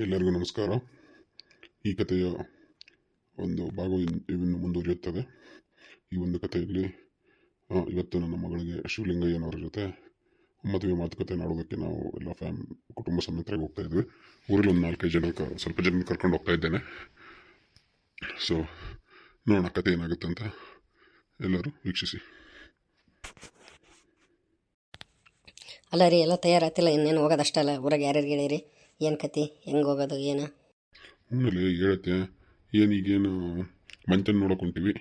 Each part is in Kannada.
ಎಲ್ಲರಿಗೂ ನಮಸ್ಕಾರ. ಈ ಕಥೆಯ ಒಂದು ಭಾಗವು ಇನ್ನು ಮುಂದುವರಿಯುತ್ತದೆ. ಈ ಒಂದು ಕಥೆಯಲ್ಲಿ ಇವತ್ತು ನನ್ನ ಮಗಳಿಗೆ ಶಿವಲಿಂಗಯ್ಯನವರ ಜೊತೆ ಮದುವೆ ಮಾತುಕತೆ ನಾಡೋದಕ್ಕೆ ನಾವು ಎಲ್ಲ ಕುಟುಂಬ ಸಮೇತರಾಗಿ ಹೋಗ್ತಾ ಇದ್ವಿ. ಊರಲ್ಲಿ ಒಂದು 4-5 ಜನ ಸ್ವಲ್ಪ ಜನ ಕರ್ಕೊಂಡು ಹೋಗ್ತಾ ಇದ್ದೇನೆ. ಸೊ ನೋಡೋಣ ಕತೆ ಏನಾಗುತ್ತೆ ಅಂತ ಎಲ್ಲರೂ ವೀಕ್ಷಿಸಿ. ಅಲ್ಲ ರೀ, ಎಲ್ಲ ತಯಾರಾತಿಲ್ಲ, ಇನ್ನೇನು ಹೋಗೋದಷ್ಟಲ್ಲ. ಊರಾಗ ಯಾರ್ಯಾರು ಹೇಳಿರಿ, ಏನು ಕತೆ, ಹೆಂಗೆ ಹೋಗೋದು ಏನು? ಹ್ಞೂ ಹೇಳತ್ತೆ. ಏನೀಗೇನು ಮಂಚನ ನೋಡೋಕೆ ಹೊಂಟಿವಿ.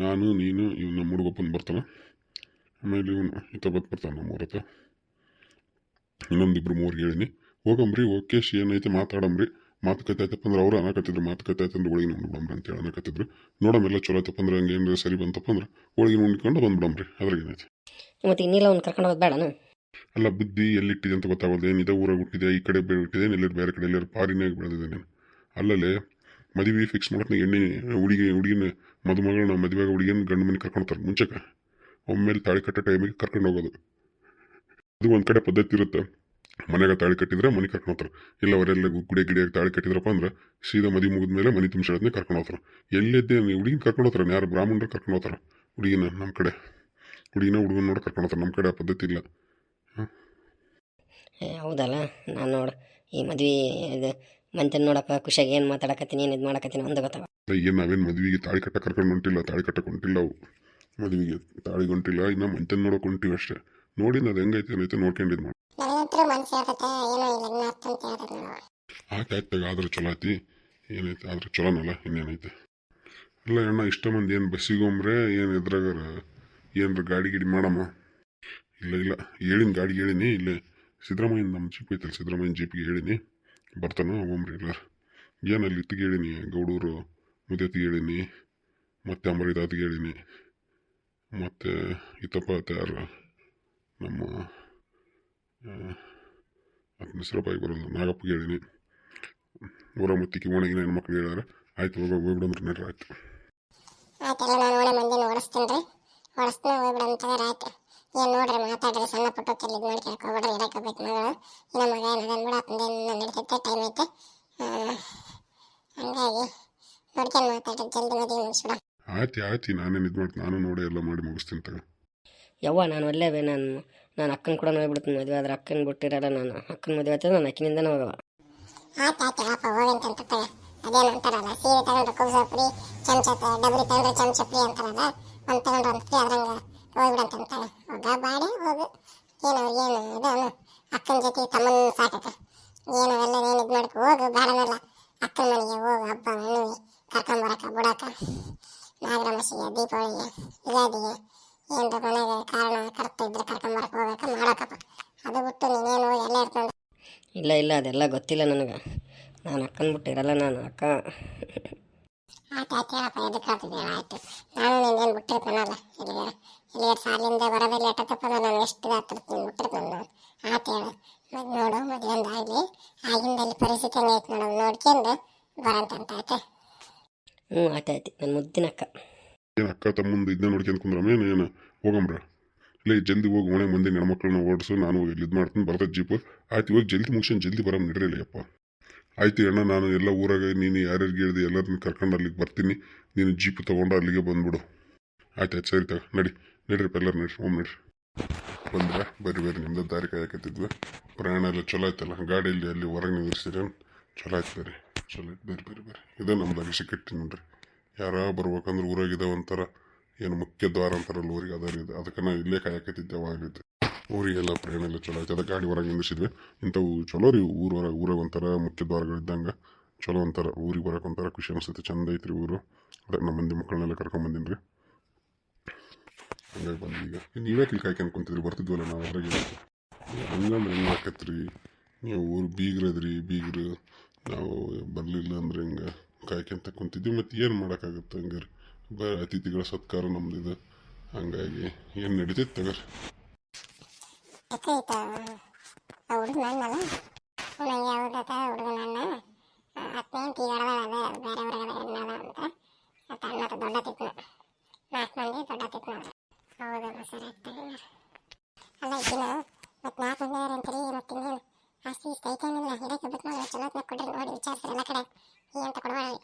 ನಾನು ನೀನು ಇವ್ ನಮ್ಮ ಹುಡುಗಪ್ಪನ ಬರ್ತಾನೆ, ಆಮೇಲೆ ಇವನು ಈತ ಬರ್ತಾನೆ ನಮ್ಮ ಊರ ಹತ್ರ. ಇನ್ನೊಂದಿಬ್ರು 3 ಹೇಳಿನಿ. ಹೋಗಂಬ್ರಿ, ಓಕೆ ಏನೈತೆ ಮಾತಾಡಂಬ್ರಿ. ಮಾತುಕತೆ ಆಯ್ತಪ್ಪ ಅಂದ್ರೆ ಅವ್ರು ಅನ್ನಕತ್ತಿದ್ರು, ಮಾತುಕತೆ ಆಯ್ತಂದ್ರೆ ಹೋಳಿಗೆ ನೋಡ್ಬಿಡಂಬ್ರಿ ಅಂತೇಳಿ ಅನ್ನಕತ್ತಿದ್ರು. ನೋಡಂಬೆಲ್ಲ ಚಲೋ ಆಯ್ತಪ್ಪ ಅಂದ್ರೆ ಹಂಗೆ ಏನಾರ ಸರಿ ಬಂತಪ್ಪ ಅಂದ್ರೆ ಹೋಳಿಗೆ ನೋಡ್ಕೊಂಡು ಬಂದ್ಬಿಡಂಬ್ರಿ. ಅದ್ರಾಗ ಏನೈತೆ ಮತ್ತು ಈಗ ನೀಲ ಅವ್ನು ಕರ್ಕೊಂಡು ಹೋಗೋದು ಬೇಡನ? ಅಲ್ಲ, ಬುದ್ಧಿ ಎಲ್ಲಿಟ್ಟಿದೆ ಅಂತ ಗೊತ್ತಾಗೋದು. ಏನಿದೆ ಊರಾಗ ಹುಟ್ಟಿದೆ, ಈ ಕಡೆ ಬಿಟ್ಟಿದೆ, ಎಲ್ಲರೂ ಬೇರೆ ಕಡೆ ಎಲ್ಲರೂ ಪಾರಿನಾಗ ಬೆಳೆದಿದೆ. ನಾನು ಅಲ್ಲಲ್ಲೇ ಮದುವೆ ಫಿಕ್ಸ್ ಮಾಡೋಕೆ ಎಣ್ಣೆ ಹುಡುಗಿನ ಮದುಮಗಳನ್ನ ಮದುವೆಯಾಗ ಹುಡುಗಿನ ಗಂಡು ಮನೆ ಕರ್ಕೊಳ್ತಾರೆ. ಮುಂಚೆಗೆ ಒಮ್ಮೆಲೆ ತಾಳಿ ಕಟ್ಟೋ ಟೈಮಿಗೆ ಕರ್ಕೊಂಡು ಹೋಗೋದು. ಅದು ಒಂದು ಕಡೆ ಪದ್ಧತಿ ಇರುತ್ತೆ. ಮನೆಯಾಗ ತಾಳಿ ಕಟ್ಟಿದ್ರೆ ಮನೆ ಕರ್ಕೊಂಡು ಹೋಗ್ತಾರೆ. ಇಲ್ಲ ಅವರೆಲ್ಲ ಗುಡಿಯಾಗಿ ತಾಳಿ ಕಟ್ಟಿದ್ರಪ್ಪ ಅಂದ್ರೆ ಸೀದಾ ಮದುವೆ ಮುಗಿದ ಮೇಲೆ ಮನೆ ತುಂಬಿಸೋದನ್ನೇ ಕರ್ಕೊಂಡು ಹೋಗ್ತಾರೆ. ಎಲ್ಲಿದ್ದೆ ಹುಡುಗಿನ ಕರ್ಕೊಂಡು ಹೋಗ್ತಾರೆ. ಯಾರು ಬ್ರಾಹ್ಮಣರು ಕರ್ಕೊಂಡು ಹೋಗ್ತಾರೆ ಹುಡುಗಿನ. ನಮ್ಮ ಕಡೆ ಹುಡುಗಿನ ಹುಡುಗನ ನೋಡಿ ಕರ್ಕೊಂಡು ಹೋಗ್ತಾರೆ. ನಮ್ಮ ಕಡೆ ಆ ಪದ್ಧತಿ ಇಲ್ಲ. ಹೌದಲ್ಲ, ನಾನು ನೋಡು ಈ ಮದುವೆ ಇದು ಮಂಚನ ನೋಡಪ್ಪ ಖುಷಿಯಾಗಿ ಏನು ಮಾತಾಡಕತ್ತೀನಿ, ಏನು ಇದು ಮಾಡಕತ್ತೀನಿ ಒಂದು ಗೊತ್ತಾಗ. ಏನು ನಾವೇನು ಮದುವೆಗೆ ತಾಳಿ ಕಟ್ಟ ಕರ್ಕೊಂಡು ಹೊಂಟಿಲ್ಲ, ತಾಳಿ ಕಟ್ಟಕ್ಕೆ ಹೊಂಟಿಲ್ಲ. ಅವು ಮದುವೆಗೆ ತಾಳಿಗೆ ಹೊಂಟಿಲ್ಲ, ಇನ್ನು ಮಂಚನ ನೋಡೋಕೆ ಹೊಂಟಿವಿ ಅಷ್ಟೇ. ನೋಡಿ ಅದು ಹೆಂಗೈತೆ ಏನೈತೆ ನೋಡ್ಕೊಂಡಿದ್ದು ಮಾಡಿ ಆಯ್ತಾಗ ಆದ್ರೆ ಚಲೋ ಐತಿ. ಏನೈತೆ ಆದ್ರೆ ಚಲೋನಲ್ಲ, ಇನ್ನೇನೈತೆ. ಇಲ್ಲ ಅಣ್ಣ, ಇಷ್ಟ ಮಂದಿ ಏನು ಬಸ್ಸಿಗೊಂಬ್ರೆ ಏನು ಎದ್ರಾಗಾರ ಏನ್ರ ಗಾಡಿ ಗಿಡಿ ಮಾಡಮ್ಮ. ಇಲ್ಲ ಹೇಳಿನ ಗಾಡಿ ಹೇಳಿನಿ. ಇಲ್ಲೇ ಸಿದ್ದರಾಮಯ್ಯನ ನಮ್ಮ ಜೀಪ್ ಐತಲ್ಲ, ಸಿದ್ದರಾಮಯ್ಯನ ಜೀಪಿಗೆ ಹೇಳಿನಿ, ಬರ್ತಾನೆ ಹೋಗ್ರಿ ಎಲ್ಲಾರು. ಏನಲ್ಲಿ ಇತ್ತಿಗೆ ಹೇಳಿನಿ, ಗೌಡೂರು ಮುದ್ದೆತ್ತಿಗೆ ಹೇಳಿನಿ, ಮತ್ತು ಅಂಬರಿದಾತಿಗೆ ಹೇಳಿನಿ, ಮತ್ತು ಇತ್ತಪ್ಪ ಯಾರು ನಮ್ಮ ಹೆಸರಪ್ಪಾಗಿ ಬರೋದು ನಾಗಪ್ಪಗೆ ಹೇಳಿನಿ. ಊರ ಮುತ್ತಿಗೆ ಒಣಗಿನ ಹೆಣ್ಮಕ್ಳು ಹೇಳ್ಯಾರ. ಆಯ್ತು ಹೋಗ್ಬಿಡಂದ್ರೆ ನಡ್ರಿ. ಆಯ್ತು ಏನು ನೋಡ್ರಿ, ಮಾತಾಡ್ರಿ, ಸಣ್ಣ ಪುಟ್ಟ ಕೆಲ್ಲಿ ಮಾಡಿ ಕೇಳ್ಕೊಬಿಡ್ರಿ. ಇಡಕೋಬೇಕು ಮಗಳು, ಇನ್ನ ಮಗ ಏನದನ್ ಬಿಡ, ಅಪ್ಪಂದೇನು ನಡೀತೈತೆ, ಟೈಮ್ ಐತೆ. ಹಂಗಾಗಿ ನೋಡ್ಕೊಂಡು ಮಾತಾಡ್ರಿ, ಜಲ್ದಿ ಮದುವೆ ಮುಗಿಸ್ಬಿಡ. ಆಯ್ತು ನಾನೇನು ಇದು ಮಾಡ್ತೀನಿ, ನಾನು ನೋಡಿ ಎಲ್ಲ ಮಾಡಿ ಮುಗಿಸ್ತೀನಿ ತಗ. ಯವ್ವ ನಾನು ಒಲ್ಲೇವೆ, ನಾನು ಅಕ್ಕನ ಕೂಡ ನೋಡ್ಬಿಡ್ತೀನಿ. ಮದುವೆ ಆದ್ರೆ ಅಕ್ಕನ ಬಿಟ್ಟಿರಲ್ಲ. ನಾನು ಅಕ್ಕನ ಮದುವೆ ಆಗ್ತದೆ, ನಾನು ಅಕ್ಕಿನಿಂದನೇ ಹೋಗವ. ಆಯ್ತು ಅಪ್ಪ ಹೋಗಂತ ತಗ. ಅದೇನು ಅಂತಾರಲ್ಲ, ಸೀರೆ ತಗೊಂಡ್ರೆ ಕುಬ್ಸ ಫ್ರೀ, ಚಮಚ ಡಬ್ರಿ ತಗೊಂಡ್ರೆ ಚಮಚ ಫ್ರೀ ಅಂತಾರಲ್ಲ, ಒಂದು ತಗೊಂಡ್ರೆ ಒಂದು ಫ್ರೀ. ಅದ್ರಂಗೆ ಹೋಗ್ಬಿಡಂತಾನೆ. ಹೋಗ ಬಾಡಿ ಹೋಗು. ಏನು ಇದು ಅಕ್ಕನ ಜೊತೆ ತಮ್ಮನ ಸಾಕಕ್ಕ ಏನು ಎಲ್ಲ ಏನು ಇದು ಮಾಡಕ್ಕೆ ಹೋಗು. ಬೇಡನಲ್ಲ, ಅಕ್ಕನ ಮನೆಗೆ ಹೋಗು. ಹಬ್ಬ ಹಣ್ಣು ಕರ್ಕೊಂಬರಕ ಬಿಡಕ, ನಾಗರಮಸಿಗೆ, ದೀಪಾವಳಿಗೆ, ಯುಗಾದಿಗೆ ಏನ್ರ ಮನೆಗೆ ಕಾರಣ ಕರ್ತ ಇದ್ರೆ ಕರ್ಕೊಂಬರಕ್ಕೆ ಹೋಗಕ್ಕ ಮಾಡಕಪ್ಪ. ಅದು ಬಿಟ್ಟು ನೀನೇನು ಹೋಗಿ ಎಲ್ಲ ಇರ್ತಂದ್ರೆ ಇಲ್ಲ ಅದೆಲ್ಲ ಗೊತ್ತಿಲ್ಲ ನನಗೆ. ನಾನು ಅಕ್ಕನ ಬಿಟ್ಟಿರಲ್ಲ. ನಾನು ಅಕ್ಕ ಆಯ್ತು ಹೇಳಪ್ಪ, ಎದಕ್ಕೆ ಹೇಳ್ತಿದ್ದೀರ? ಆಯ್ತು, ನಾನು ನೀನೇನು ಬಿಟ್ಟಿರ್ತಾನಲ್ಲ, ಇಲ್ಲಿ ಸಾಲಿಂದ ಬರೋದೇ ಲೇಟ್ ಆತಪ್ಪ. ನಾನು ಎಷ್ಟು ಹತ್ತಿರ್ತೀನಿ ಬಿಟ್ಟಿರ್ತಾನೆ ನಾನು. ಆಯ್ತು ಹೇಳು, ನೋಡು ಮದುವೆ ಒಂದು ಆಗಲಿ, ಆಗಿಂದಲ್ಲಿ ಪರಿಸ್ಥಿತಿ ಹೆಂಗೈತೆ ನೋಡು, ನೋಡ್ಕೊಂಡು ಬರಂತ ಆಯ್ತು. ಆಯ್ತು ನನ್ನ ಮುದ್ದಿನ ಅಕ್ಕ. ಏನು ಅಕ್ಕ ತಮ್ಮಂದು ಇದನ್ನ ನೋಡ್ಕೊಂಡು ಕುಂದ್ರಮ್ಮ. ಏನು ಹೋಗಂಬ್ರ, ಇಲ್ಲ ಜಲ್ದಿ ಹೋಗಿ ಮನೆ ಮಂದಿ ಹೆಣ್ಮಕ್ಳನ್ನ ಓಡಿಸು. ನಾನು ಇಲ್ಲಿ ಇದು ಮಾಡ್ತೀನಿ, ಬರ್ತದೆ ಜೀಪು. ಆಯ್ತು ಇವಾಗ ಜಲ್ದಿ ಮುಗಿಸ್ಕೊಂಡು ಜಲ್ದಿ ಬರಮ್ ನಡ್ರಿಲ್ಲ ಅಪ್ಪ. ಆಯ್ತು ಅಣ್ಣ, ನಾನು ಎಲ್ಲ ಊರಾಗ ನೀನು ಯಾರ್ಯಾರಿಗೆ ಹೇಳಿದೆ ಎಲ್ಲರನ್ನ ಕರ್ಕೊಂಡು ಅಲ್ಲಿಗೆ ಬರ್ತೀನಿ. ನೀನು ಜೀಪ್ ತೊಗೊಂಡು ಅಲ್ಲಿಗೆ ಬಂದ್ಬಿಡು. ಆಯ್ತು ಸರಿ ತಗ, ನಡ್ರಿಪ್ಪ ಎಲ್ಲರೂ ನಡ್ರಿ. ನಡ್ರಿ ಬಂದ್ರೆ ಬರ್ರಿ ನಿಮ್ದು ದಾರಿ ಕಾಯಕತ್ತಿದ್ವಿ. ಪ್ರಯಾಣ ಎಲ್ಲ ಚಲೋ ಆಯ್ತಲ್ಲ, ಗಾಡಿಯಲ್ಲಿ ಅಲ್ಲಿ ಹೊರಗೆ ನಿಂದಿರ್ಸಿರಿ. ಚಲೋ ಆಯ್ತು ಚಲೋ ಆಯ್ತು. ಬರ್ರಿ ಇದೇ ನಮ್ದು ಅಭಿಷೇಕ ಕಟ್ಟಿ ನೋಡ್ರಿ. ಯಾರ ಬರ್ಬೇಕಂದ್ರೆ ಊರಾಗಿದ್ದಾವೆ ಒಂಥರ ಏನು ಮುಖ್ಯ ದ್ವಾರ ಅಂತಾರಲ್ಲ ಊರಿಗೆ, ಅದಾರಿದೆ. ಅದಕ್ಕೆ ನಾವು ಇಲ್ಲೇ ಕಾಯಕತ್ತಿದ್ದೇವೆ. ಆಗೈತೆ ಊರಿಗೆಲ್ಲ ಪ್ರಯಾಣ ಎಲ್ಲ ಚಲೋ ಆಯ್ತು. ಅದಕ್ಕೆ ಗಾಡಿ ಹೊರಗೆ ನಿಂದಿಸಿದ್ವಿ. ಇಂಥವು ಚಲೋ ರೀ. ಊರಾಗ ಒಂಥರ ಮುಖ್ಯ ದ್ವಾರಗಳಿದ್ದಂಗೆ ಚಲೋ ಒಂಥರ. ಊರಿಗೆ ಬರೋಕೆ ಒಂಥರ ಖುಷಿ ಅನಿಸುತ್ತೆ. ಚಂದ ಐತ್ರಿ ಊರು. ಅದೇ ನಮ್ಮ ಮಂದಿ ಮಕ್ಕಳನ್ನೆಲ್ಲ ಕರ್ಕೊಂಬಂದಿನಿ ರೀ. ಹಂಗಾಗಿ ಬಂದು ಈಗ ನೀವೇ ಇಲ್ಲಿ ಕಾಯ್ಕೊಂಡು ಕುಂತಿದ್ರಿ, ಬರ್ತಿದ್ವಲ್ಲ ನಾವು ಅದ್ರಾಗ. ಹಂಗಂದ್ರೆ ಹೆಂಗೆ ಹಾಕತ್ರಿ ನೀವು? ಊರು ಬೀಗ್ರು ನಾವು ಬರಲಿಲ್ಲ ಅಂದ್ರೆ ಹಿಂಗೆ ಕಾಯ್ಕೊಂತ ಕುಂತಿದ್ವಿ. ಮತ್ತು ಏನು ಮಾಡೋಕ್ಕಾಗುತ್ತೆ? ಹಂಗಾರೆ ಅತಿಥಿಗಳ ಸತ್ಕಾರ ನಮ್ದಿದೆ. ಹಂಗಾಗಿ ಏನು ನಡೀತೈತೆ ತಗರ್. ಹುಡುಗ ನನ್ನಲ್ಲ ನನಗೆ ಯಾವ್ದತ್ತ ಹುಡುಗ ನನ್ನ ಅತ್ತೇನು ತೀಗಾಡದ ಬೇರೆ ಹೊರಗಡೆ ಅಂತ ಅಣ್ಣ ದೊಡ್ಡ ತಿಕ್ನ 4 ಮಂದಿ ದೊಡ್ಡ ತಿಕ್ನ. ಹೌದಲ್ಲ ಸರ್, ಆಗ್ತಾನೆ ಅಲ್ಲ. ಇದ್ದಿನ ಮತ್ತು 4 ಮಂದಿ ಅಂತೀರಿ, ಮತ್ತು ಇನ್ನೇನು ಆಸ್ತಿ ಇಷ್ಟ ಐತೇನಿಲ್ಲ, ಇದಕ್ಕೆ ಬಿಟ್ಟು ನಾವು ಚಲೋತ್ನ ಕೊಡ್ರಿ ನೋಡಿ ವಿಚಾರಿಸ್ರಿ ಎಲ್ಲ ಕಡೆ ಅಂತ ಕೊಡಬೇಡ್ರಿ.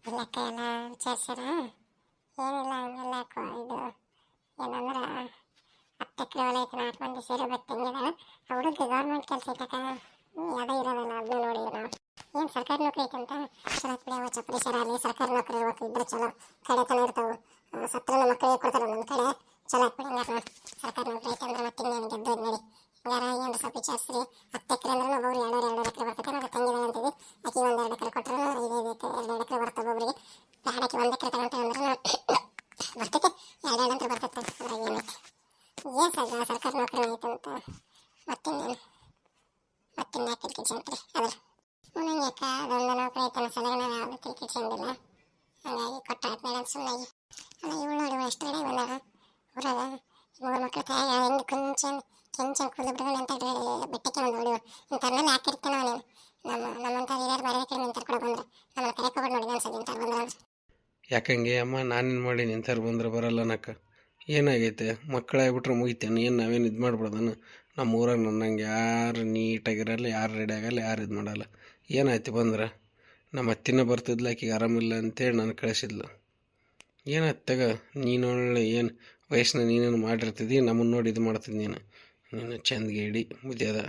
ಇಲ್ಲಕ್ಕ ಎಲ್ಲ ವಿಚಾರಿಸ್ಯಾರ ಏನಿಲ್ಲ ಹಂಗೆಲ್ಲ ಇದು ಏನಂದ್ರೆ 10 ಎಕರೆ ಹೊಲ ಐತೆ 4 ಮಂದಿ ಸೇರಿರ್ಬೇಕು ತಂಗಿದ ಹುಡುಗ ಗೌರ್ಮೆಂಟ್ ಕೆಲಸ ಐತಕ್ಕ ಯಾವುದೇ ಇರೋದಲ್ಲ ಅದನ್ನ ನೋಡಿ ನಾವು ಏನು ಸರ್ಕಾರಿ ನೌಕರಿ ಐತಂತ ಚಲೋ ಬಿಡಿ ಅವ ಚಪ್ಪಲಿ ಶರಾಲಿ ಸರ್ಕಾರಿ ನೌಕರಿ ಇರ್ಬೇಕು ಇದ್ರೆ ಚಲೋ ಕಡೆತನ ಇರ್ತಾವೆ ಸತ್ರ ಮಕ್ಕಳಿಗೆ ಕೊಡ್ತಾರೆ ನಮ್ಮ ಕಡೆ ಚಲೋ ಬಿಡಿ ಹಂಗಾರ ಸರ್ಕಾರಿ ನೌಕರಿ ಐತೆ ಅಂದ್ರೆ ಮತ್ತೆ ಇನ್ನೇನು ಗೆದ್ದೋದು ನೋಡಿ ಹಂಗಾರ ಏನು ಸ್ವಲ್ಪ ವಿಚಾರಿಸ್ರಿ 10 ಎಕರೆ ಅಂದ್ರೆ ಒಬ್ಬರು 2 ಎಕರೆ ಬರ್ತೈತೆ ನಾವು ತಂಗಿದ ಅಂತೀವಿ ಆಕಿ 1 2 ಎಕರೆ ಕೊಟ್ಟರೆ 2 ಎಕರೆ ಬರ್ತವೆ ಒಬ್ಬರಿಗೆ ಆಡಕ್ಕೆ 1 ಎಕರೆ ತಗೊಂತೀವಿ ಅಂದ್ರೆ ಬರ್ತೈತೆ 2 ಅಂತ ಬರ್ತೈತೆ ಅದ್ರಾಗ ಏನೈತೆ ಏನು ಸರ್ಕಾರಿ ನೌಕರಿ ಐತೆ ಅಂತ ಮತ್ತಿನ್ನೇನು ಯಾಕೆ ಕಿಡ್ಸಂತ್ರಿ ಅದ್ರ ನಂಗೆ ಯಾಕೆ ಅದೊಂದು ನೌಕರಿ ಐತನ ಸಲಗ ನಾವು ಯಾವುದೂ ಕಿಡ್ಸಂಗಿಲ್ಲ ಹಾಗಾಗಿ ಕೊಟ್ಟಾದ್ಮೇಲೆ ಅಂತ ಸುಮ್ಮನೆ ಅಲ್ಲ ಇವಳು ನೋಡಿ ಎಷ್ಟು ರೆಡಿ ಬಂದಾಗ ಊರಾಗ 3 ಮಕ್ಳು ತಾಯಿ ಹೆಂಗೆ ಕೆಂಚನ್ ಕುಡಿದು ಬಿಡ್ಕೊಂಡು ಅಂತ ಬೆಟ್ಟಕ್ಕೆ ಒಂದು ಹೊಡಿವ ಇಂಥವ್ರನ್ನೆಲ್ಲ ಹಾಕಿರ್ತಾನೆ ಅವನೇನು ನಮ್ಮಂಥ ಹಿರಿಯರು ಬೇರೆ ಕಡೆ ನಿಂತಾರೆ ಕೂಡ ಬಂದ್ರೆ ನಮ್ಮನ್ನು ಕರೆಕೊಬಿಟ್ಟು ನೋಡಿ ಅನ್ಸೋದು ಇಂಥವ್ರು ಬಂದ್ರೆ ಯಾಕಂಗೆ ಅಮ್ಮ ನಾನೇನು ಮಾಡಿ ನಿಂತಾರು ಬಂದ್ರೆ ಬರಲ್ಲ ಅನ್ನಕ್ಕ ಏನಾಗೈತೆ ಮಕ್ಕಳಾಗ್ಬಿಟ್ರೆ ಮುಗಿತೇನೆ ಏನು ನಾವೇನು ಇದು ಮಾಡ್ಬಿಡ್ದನು ನಮ್ಮ ಊರಾಗ ನನ್ನಂಗೆ ಯಾರು ನೀಟಾಗಿರಲ್ಲ ಯಾರು ರೆಡಿ ಆಗಲ್ಲ ಯಾರು ಇದು ಮಾಡಲ್ಲ ಏನಾಯ್ತು ಬಂದ್ರೆ ನಮ್ಮ ಅತ್ತಿನ ಬರ್ತಿದ್ಲು ಆಕೆಗೆ ಆರಾಮಿಲ್ಲ ಅಂತೇಳಿ ನಾನು ಕಳಿಸಿದ್ಲು ಏನಾಯ್ತು ತಗ ನೀನು ಒಳ್ಳೆ ಏನು ವಯಸ್ಸನ್ನ ನೀನೇನು ಮಾಡಿರ್ತಿದ್ದಿ ನಮ್ಮನ್ನು ನೋಡಿ ಇದು ಮಾಡ್ತಿದ್ದಿ ನೀನು ಚಂದಗೇಡಿ ಮುದ್ಯದ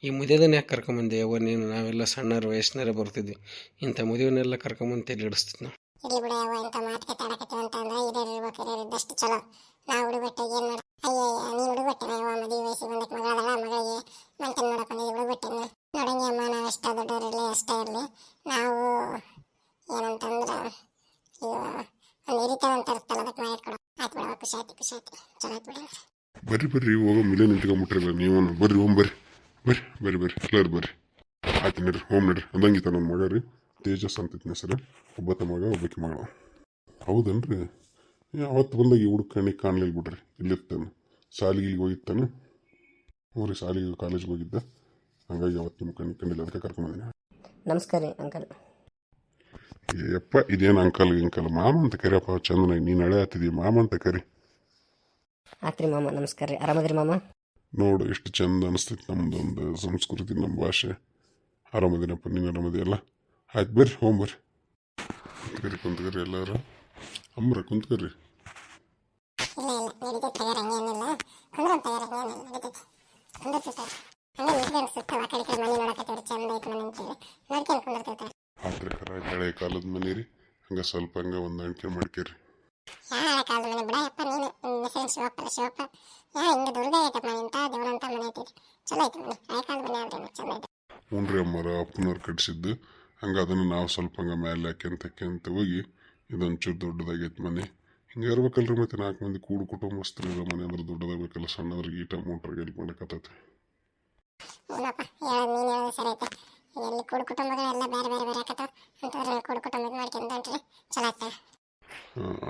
ಈ ಮುದ್ಯದನ್ನ ಯಾಕೆ ಕರ್ಕೊಂಬಂದೆ ಅವ್ವ ನೀನು ನಾವೆಲ್ಲ ಸಣ್ಣರ ವಯಸ್ಸಿನಾರೆ ಬರ್ತಿದ್ವಿ ಇಂಥ ಮದುವೆನೆಲ್ಲ ಕರ್ಕೊಂಬಂದು ತಲೆ ಹಿಡಿಸ್ತಿದ್ವಿ ನಾವು ಇಲ್ಲಿ ಬಿಡ ಯಾವ ಇಂಥ ಮಾತುಕತೆ ಆಡಕತ್ತೀವಿ ಅಂತಂದ್ರೆ ಹಿರಿಯರು ಇರ್ಬೇಕು ಹಿರಿಯರು ಇದ್ದಷ್ಟು ಚಲೋ ನಾವು ಹುಡುಗಟ್ಟೆ ಏನು ಮಾಡಿ ಅಯ್ಯ ನೀನು ಹುಡುಗಟ್ಟೆ ಯಾವ ಮದುವೆ ವಯಸ್ಸಿಗೆ ಬಂದಕ್ಕೆ ಮಗಳಲ್ಲ ಮಗಳಿಗೆ ಮಂಟನ್ ನೋಡಕ್ಕೆ ಬಂದಿದ್ದು ಹುಡುಗಟ್ಟೆ ನೋಡಂಗಿ ಅಮ್ಮ ನಾವು ಎಷ್ಟೇ ದೊಡ್ಡವರಿರಲಿ ಅಷ್ಟೇ ಇರಲಿ ನಾವು ಏನಂತಂದ್ರೆ ಈಗ ಒಂದು ಹಿರಿತನ ಅಂತ ಇರ್ತಲ್ಲ ಅದಕ್ಕೆ ಮಾಡಿ ಕೊಡೋ ಆಯ್ತು ಬಿಡವ ಖುಷಿ ಆಯ್ತು ಚಲೋ ಆಯ್ತು ಬಿಡಿ ಬರ್ರಿ ಹೋಗೋ ಮಿಲೆ ನಿಂತ್ಕೊಂಬಿಟ್ರಲ್ಲ ನೀವು ಬರ್ರಿ ಬರ್ರಿ ಎಲ್ಲರೂ ಬರ್ರಿ ಆಯ್ತು ನಡ್ರಿ ನಡ್ರಿ ಅಂದಂಗಿತ್ತ ನನ್ನ ಮಗ ರೀ ತೇಜಸ್ ಅಂತೈತಿ ಹೆಸರು ಒಬ್ಬತ್ತ ಮಗ ಒಬ್ಬಕ್ಕೆ ಮಗಳು ಹೌದನ್ರಿ ಅವತ್ತು ಬಂದಾಗ ಈ ಹುಡುಗ ಕಣ್ಣಿಗೆ ಕಾಣಲಿಲ್ಲ ಬಿಡ್ರಿ ಇಲ್ಲಿರ್ತಾನೆ ಶಾಲಿಗೆ ಹೋಗಿತ್ತಾನೆ ಹ್ಞೂ ರೀ ಶಾಲಿಗೆ ಕಾಲೇಜ್ಗೆ ಹೋಗಿದ್ದ ಹಂಗಾಗಿ ಅವತ್ತು ನಿಮ್ಮ ಕಣ್ಣಿಗೆ ಕಂಡಿಲ್ಲ ಅದಕ್ಕೆ ಕರ್ಕೊಂಬಂದಿನಿ ನಮಸ್ಕಾರ ರೀ ಅಂಕಲ್ ಯಪ್ಪ ಇದೇನು ಅಂಕಲ್ ಮಾಮ ಅಂತ ಕರಿಯಪ್ಪ ಚಂದನಾಗಿ ನೀನು ಹಳೆ ಆಗ್ತಿದ್ದೀವಿ ಮಾಮ ಅಂತ ಕರಿ ಆತ್ರಿ ಮಾಮ ನಮಸ್ಕಾರ ರೀ ಆರಾಮದ್ರಿ ಮಾಮ ನೋಡು ಎಷ್ಟು ಚಂದ ಅನಿಸ್ತೈತಿ ನಮ್ಮದೊಂದು ಸಂಸ್ಕೃತಿ ನಮ್ಮ ಭಾಷೆ ಆರಾಮದಿನಪ್ಪ ನೀನು ಆರಾಮದಿಯಲ್ಲ ಆಯ್ತು ಬರ್ರಿ ಕುಂತ್ಕರಿ ಎಲ್ಲರೂ ಅಮ್ರ ಕುಂತ್ಕರಿ ಇಲ್ಲ ನಡೀತೈತೆ ತಯಾರು ಹಂಗೇನಿಲ್ಲ ಕುಂದ್ರನ್ ತಯಾರು ಹಂಗೇನಿಲ್ಲ ನಡೀತೈತೆ ಕುಂದಿರ್ತೈತೆ ಹಂಗೆ ನಿದ್ದೆ ಅನಿಸುತ್ತವ ಆ ಕಡೆ ಮನೆ ನೋಡಕತ್ತವ್ರು ಚಂದ ಐತೆ ಮನೆ ಅಂತೇಳಿ ನೋಡ್ಕೊಂಡು ಕುಂದಿರ್ತೈತೆ ಆದ್ರೆ ಹಳೆ ಕಾಲದ ಮನೆ ರೀ ಹಂಗೆ ಸ್ವಲ್ಪ ಹಂಗೆ ಹೊಂದಾಣಿಕೆ ಮಾಡ್ಕೇರಿ ಯಾವ ಕಾಲದ ಮನೆ ಬಿಡಪ್ಪ ನೀನು ಮೆಸೇಜ್ ಶಿವಪ್ಪ ಹಿಂಗೆ ದುರ್ಗ ಐತಪ್ಪ ಇಂಥ ದೇವರಂತ ಮನೆ ಐತಿ ಚಲೋ ಐತೆ ಮನೆ ಹಳೆ ಕಾಲದ ಮನೆ ಆದ್ರೆ ಚಂದ ಐತೆ ಹ್ಞೂ ಅಮ್ಮರ ಅಪ್ಪನವ್ರು ಕಟ್ಸಿದ್ದು ಹಂಗೆ ಅದನ್ನು ನಾವು ಸ್ವಲ್ಪ ಹಂಗೆ ಮೇಲೆ ಹಾಕ್ಯಂತ ಹೋಗಿ ಇದೊಂಚೂರು ದೊಡ್ಡದಾಗೈತೆ ಮನೆ ಹಿಂಗೆ ಇರ್ಬೇಕಲ್ರಿ ಮತ್ತೆ 4 ಮಂದಿ ಕೂಡು ಕುಟುಂಬಸ್ಥರು ಇರೋ ಮನೆ ಅಂದ್ರೆ ದೊಡ್ಡದಾಗಬೇಕಲ್ಲ ಸಣ್ಣದ್ರಿಗೆ ಈಟ ಮೋಟ್ರಿಗೆ ಎಲ್ಲಿ ಮಾಡಕತ್ತೈತಿ ಹೌದಪ್ಪ ಹೇಳೋದು ನೀನು ಹೇಳೋದು ಸರಿ ಐತೆ ಎಲ್ಲಿ ಕೂಡು ಕುಟುಂಬಗಳೆಲ್ಲ ಬೇರೆ ಆಕತ್ತಾವ ಅಂತಂದ್ರೆ ಕೂಡು ಕುಟುಂಬ ಇದು ಮಾಡ್ಕೊಂಡ್ರಿ ಚಲೋ ಆಯ್ತಾ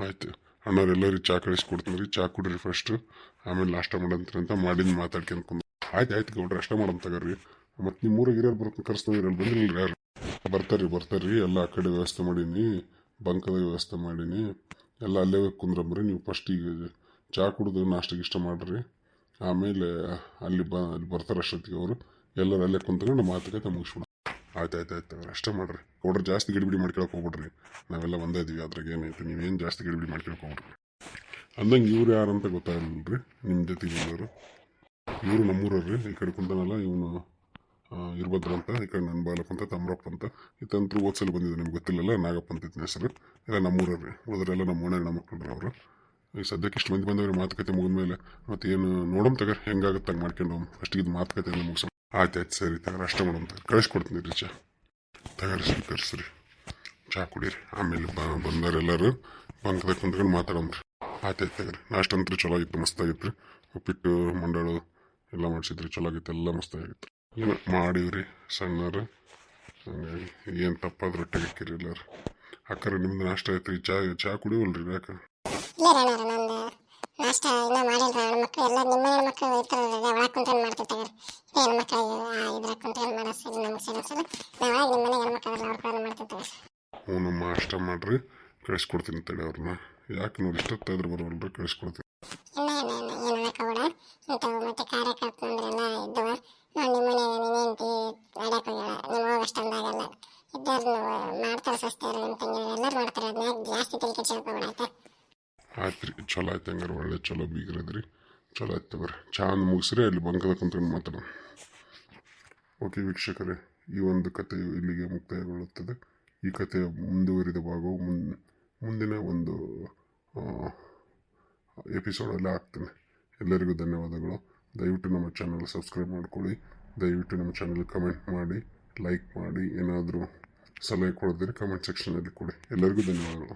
ಆಯ್ತು ಅಣ್ಣವ್ರೆಲ್ಲರಿಗೆ ಚಾ ಕಳಿಸ್ಕೊಡ್ತೀನಿ ರೀ ಚಾ ಕುಡ್ರಿ ಫಸ್ಟು ಆಮೇಲೆ ನಾಷ್ಟ ಮಾಡಂತ್ರಿ ಅಂತ ಮಾಡಿದ್ದು ಮಾತಾಡ್ಕೊಂಡ್ ಕುಂದು ಆಯ್ತು ಗೌಡ್ರಿ ಅಷ್ಟ ಮಾಡಮ್ ತಗರ್ರಿ ಮತ್ತು ನಿಮ್ಮ ಊರಾಗ ಹಿರಿಯರು ಬರ್ತೀನಿ ಕರೆಸ್ತೀವಿ ಅಲ್ಲಿ ಬಂದಿಲ್ಲ ಯಾರು ಬರ್ತಾರ್ರಿ ಎಲ್ಲ ಆ ಕಡೆ ವ್ಯವಸ್ಥೆ ಮಾಡೀನಿ ಬಂಕದ ವ್ಯವಸ್ಥೆ ಮಾಡೀನಿ ಎಲ್ಲ ಅಲ್ಲೇ ಕುಂದ್ರಂಬ್ರಿ ನೀವು ಫಸ್ಟಿಗೆ ಚಾ ಕುಡಿದು ನಾಷ್ಟ ಇಷ್ಟ ಮಾಡಿರಿ ಆಮೇಲೆ ಅಲ್ಲಿ ಬರ್ತಾರೆ ಅಷ್ಟೊತ್ತಿಗೆ ಅವರು ಎಲ್ಲರೂ ಅಲ್ಲೇ ಕುಂತ್ಕೊಂಡು ಮಾತುಕತೆ ಮುಗಿಸ್ಬಿಡು ಆಯ್ತು ಅಷ್ಟೇ ಮಾಡ್ರಿ ಗೌಡ್ರು ಜಾಸ್ತಿ ಗಿಡಿಬಿಡಿ ಮಾಡ್ಕೊಳಕ್ಕೆ ಹೋಗ್ಬಿಡ್ರಿ ನಾವೆಲ್ಲ ಒಂದೇ ಇದೀವಿ ಅದ್ರಾಗ ಏನೈತೆ ನೀವೇನು ಜಾಸ್ತಿ ಗಿಡಿಬಿಡಿ ಮಾಡ್ಕೊಳಕ್ಕೆ ಹೋಗ್ಬಿಡ್ರಿ ಅಂದಂಗೆ ಇವ್ರು ಯಾರಂತ ಗೊತ್ತಾಗಲಿಲ್ಲ ನಿಮ್ಮ ಜೊತೆಗೆ ಬಂದವರು ಇವರು ನಮ್ಮೂರವ್ರಿ ಈ ಕಡೆ ಕುಂತಾನಲ್ಲ ಇವನು ಇರ್ಭದ್ರ ಅಂತ ಈ ಕಡೆ ನನ್ನ ಬಾಲಪ್ಪ ಅಂತ ತಮ್ರಪ್ಪ ಅಂತ ಇತ್ತಂತರೂ ಓದ್ಸಲು ಬಂದಿದೆ ನಿಮ್ಗೆ ಗೊತ್ತಿಲ್ಲಲ್ಲ ನಾಗಪ್ಪ ಅಂತ ಇದ್ನ ಹೆಸರು ಎಲ್ಲ ನಮ್ಮೂರವ್ರಿ ಉಳಿದ್ರೆಲ್ಲ ನಮ್ಮ ಓಣ್ಯಾಗ ಮಕ್ಕಳು ಅವರು ಈಗ ಸದ್ಯಕ್ಕೆ ಇಷ್ಟು ಮಂದಿ ಬಂದವ್ರಿ ಮಾತುಕತೆ ಮುಗಿದ್ಮೇಲೆ ಮತ್ತೆ ಏನು ನೋಡಮ್ ತಗರ್ ಹೆಂಗಾಗುತ್ತೆ ಹಂಗೆ ಮಾಡ್ಕೊಂಡು ಫಸ್ಟಿಗೆ ಇದು ಮಾತುಕತೆ ಮುಗಿಸೋಣ ಆಯ್ತು ಸರಿ ತಗರ ಅಷ್ಟೇ ಮಾಡೋಣ ಕಳಿಸ್ಕೊಡ್ತೀನಿ ರೀ ಚಾ ತಗರಿ ಸ್ವೀಕರಿಸ್ರಿ ಚಾ ಕುಡೀರಿ ಆಮೇಲೆ ಬಂದವರೆಲ್ಲರೂ ಬಂಕದಾಗ ಕುಂತ್ಕೊಂಡು ಮಾತಾಡಮ್ರಿ ಆಯ್ತು ತಗರಿ ನಾಷ್ಟ ಅಂತೂ ಚಲೋ ಆಗಿತ್ತು ಮಸ್ತಾಗಿತ್ತು ಉಪ್ಪಿಟ್ಟು ಮಂಡಾಳು ಎಲ್ಲ ಮಾಡಿಸಿದ್ರಿ ಚಲೋ ಆಗಿತ್ತು ಎಲ್ಲ ಮಸ್ತಾಗಿತ್ತು ಏನು ಮಾಡೀವ್ರಿ ಸಣ್ಣರು ಹಂಗಾಗಿ ಏನು ತಪ್ಪಾದ್ರೆ ಹೊಟ್ಟೆಗೆ ಹಾಕಿರಿ ಎಲ್ಲರೂ ಅಕ್ಕರ ನಿಮ್ದು ನಾಷ್ಟ ಆಯ್ತು ರೀ ಚಾ ಕುಡಿವಲ್ರಿ ಯಾಕೆ ಇಲ್ಲ ಅಣ್ಣ ನಂದು ನಾಷ್ಟ ಇನ್ನೂ ಮಾಡಿಲ್ಲ ಹೆಣ್ಮಕ್ಳು ಎಲ್ಲ ನಿಮ್ಮ ಹೆಣ್ಮಕ್ಳು ಇರ್ತಾರಲ್ಲ ಒಳಗೆ ಕುಂತ್ಕೊಂಡು ಮಾಡ್ತಿರ್ತಾರೆ ಇದೇ ಹೆಣ್ಮಕ್ಳು ಇದ್ರಾಗ ಕುಂತ್ಕೊಂಡು ಮಾಡೋ ಸರಿ ನಮ್ಗೆ ಸೇರಿಸಲ್ಲ ನಾವು ನಿಮ್ಮ ಮನೆ ಹೆಣ್ಮಕ್ಳು ಅವ್ರು ಕೂಡ ಮಾಡ್ತಿರ್ತಾರೆ ಹ್ಞೂ ನಮ್ಮ ಅಷ್ಟ ಮಾಡ್ರಿ ಕಳಿಸ್ಕೊಡ್ತೀನಿ ತಡೆ ಅವ್ರನ್ನ ಯಾಕೆ ನೋಡಿ ಇಷ್ಟೊತ್ತಾದ್ರೆ ಬರೋಲ್ರಿ ಕಳಿಸ್ಕೊಡ್ತೀನಿ ಏನು ಹಾಕೋಬೇಡ ಇಂಥವು ಮತ್ತೆ ಕಾರ್ಯಕರ್ತರು ಅಂದ್ರೆಲ್ಲ ಇದ್ದವ ನೋಡಿ ನಿಮ್ಮ ಮನೆ ನೀನೇಂತಿ ಆಡಕ್ಕೆ ನಿಮ್ಮ ಹೋಗಿ ಅಷ್ಟೊಂದಾಗಲ್ಲ ಇದ್ದಾರು ಮಾಡ್ತಾರೆ ಸ್ವಸ್ಥರು ನಿಮ್ಮ ತಂಗಿ ಎಲ್ಲರೂ ಮಾಡ್ತಾರೆ ಅದನ್ನ ಜಾಸ್ತಿ ತಲೆ ಕೆಡ್ಸ್ಕೊಬೇಡ ಆಯ್ತಾ. ಆಯ್ತು ರೀ, ಚಲೋ ಆಯ್ತು ಹಂಗಾರೆ, ಒಳ್ಳೆ ಚಲೋ ಬೀಗ್ರದ್ರಿ, ಚಲೋ ಆಯ್ತು ತಗೋರಿ. ಚಂದ ಮುಗಿಸ್ರಿ, ಅಲ್ಲಿ ಬಂಕದ ಕುಂತ್ಕೊಂಡು ಮಾತಾಡೋಣ. ಓಕೆ ವೀಕ್ಷಕರೇ, ಈ ಒಂದು ಕಥೆಯು ಇಲ್ಲಿಗೆ ಮುಕ್ತಾಯಗೊಳ್ಳುತ್ತದೆ. ಈ ಕಥೆಯ ಮುಂದುವರಿದ ಭಾಗವು ಮುಂದಿನ ಒಂದು ಎಪಿಸೋಡಲ್ಲಿ ಆಗ್ತೇನೆ. ಎಲ್ಲರಿಗೂ ಧನ್ಯವಾದಗಳು. ದಯವಿಟ್ಟು ನಮ್ಮ ಚಾನಲ್ ಸಬ್ಸ್ಕ್ರೈಬ್ ಮಾಡ್ಕೊಳ್ಳಿ. ದಯವಿಟ್ಟು ನಮ್ಮ ಚಾನಲ್ ಕಮೆಂಟ್ ಮಾಡಿ, ಲೈಕ್ ಮಾಡಿ. ಏನಾದರೂ ಸಲಹೆ ಕೊಡಿದ್ರೆ ಕಮೆಂಟ್ ಸೆಕ್ಷನಲ್ಲಿ ಕೊಡಿ. ಎಲ್ಲರಿಗೂ ಧನ್ಯವಾದಗಳು.